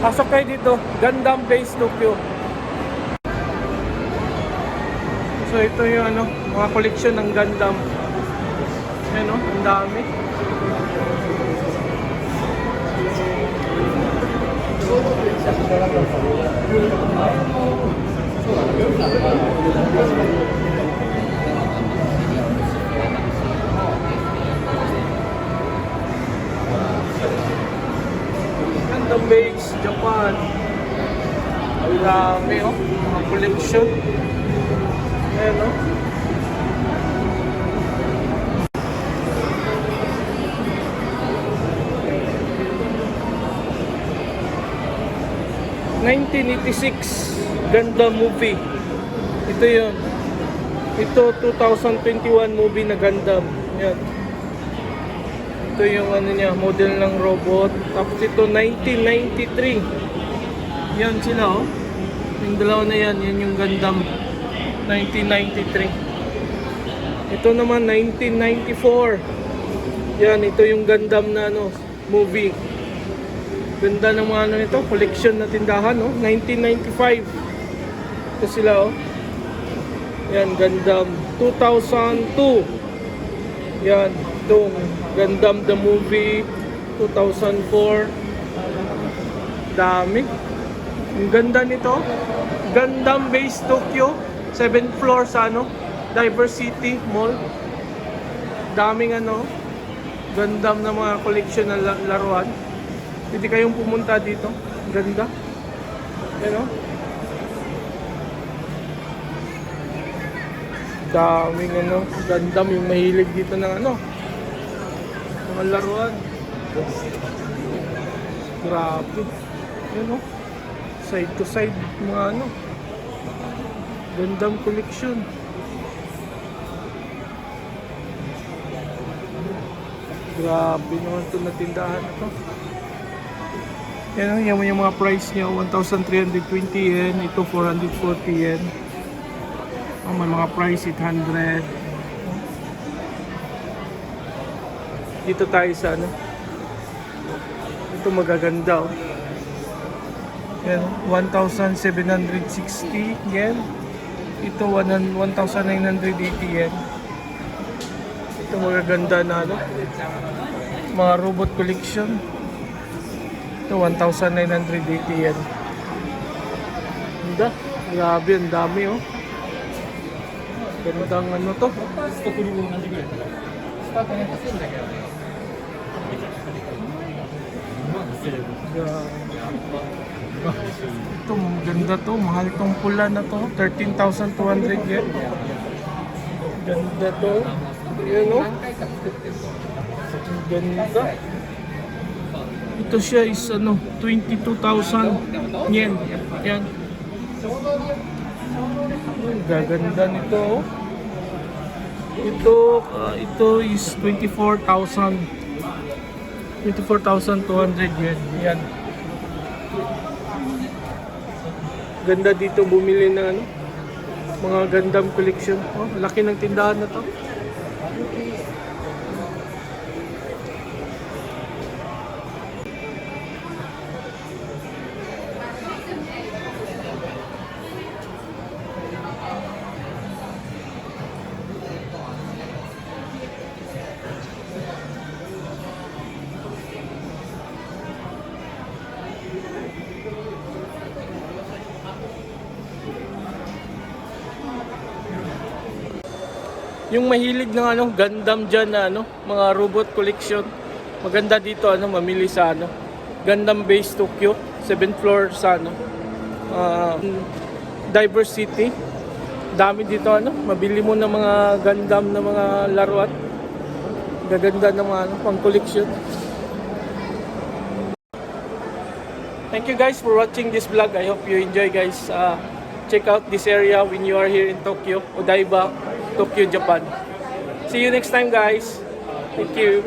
Pasok kayo dito, Gundam Base Tokyo. So ito yung ano, mga koleksyon ng Gundam. Ayan o, ang dami. Gundam Base, Japan. Ang dami o, mga koleksyon. Ayan o. ...1986 Gundam movie. Ito yun. Ito 2021 movie na Gundam. Yan. Ito yung ano niya, model ng robot. Tapos ito 1993. Yan sila oh. Yung dalawa na yan, yan yung Gundam 1993. Ito naman 1994. Yan, ito yung Gundam na ano, movie. Ganda ng mga ano nito, collection na tindahan, no? 1995. Ito sila, oh. Yan, Gundam 2002. Yan, itong Gundam the movie 2004. Dami. Ang ganda nito. Gundam Base Tokyo, 7th floor sa ano, Diversity Mall. Daming ano, Gundam na mga collection na laruan. Pwede kayong pumunta dito. Ganda. Yan o. Daming ano. Gundam yung mahilig dito ng ano. Mga laruan. Grabe. Yan o. Side to side. Mga ano. Gundam collection. Grabe naman ito na tindahan na ito. Yan yung mga price niya, 1,320 yen, ito 440 yen. Oh, may mga price 800. Dito tayo sa ano. Ito magaganda oh. Yan, 1,760 yen. Ito 1,980 yen. Ito magaganda na ano. Mga robot collection. Ito 1,980 yen. Ganda. Grabe, ang dami oh. Gandang ano to. Ito, ganda to. Mahal tong pula na to. 13,200 yen. Ganda to. Yan oh. Ganda. Ito siya is ano, 22,000 yen. Yan. Gaganda nito. Ito is 24,000. 24,200 yen. Yan. Ganda dito bumili ng ano, mga Gundam collection. Oh, laki ng tindahan na to. Yung mahilig ng ano, Gundam dyan na ano, mga robot collection. Maganda dito ano, mamili sa ano, Gundam Base Tokyo, 7th floor sa ano, Diversity. Dami dito ano, mabili mo ng mga Gundam na mga laruan. Gaganda ng mga ano, pang collection. Thank you guys for watching this vlog. I hope you enjoy guys. Check out this area when you are here in Tokyo, Odaiba, Tokyo, Japan. See you next time guys. Thank you.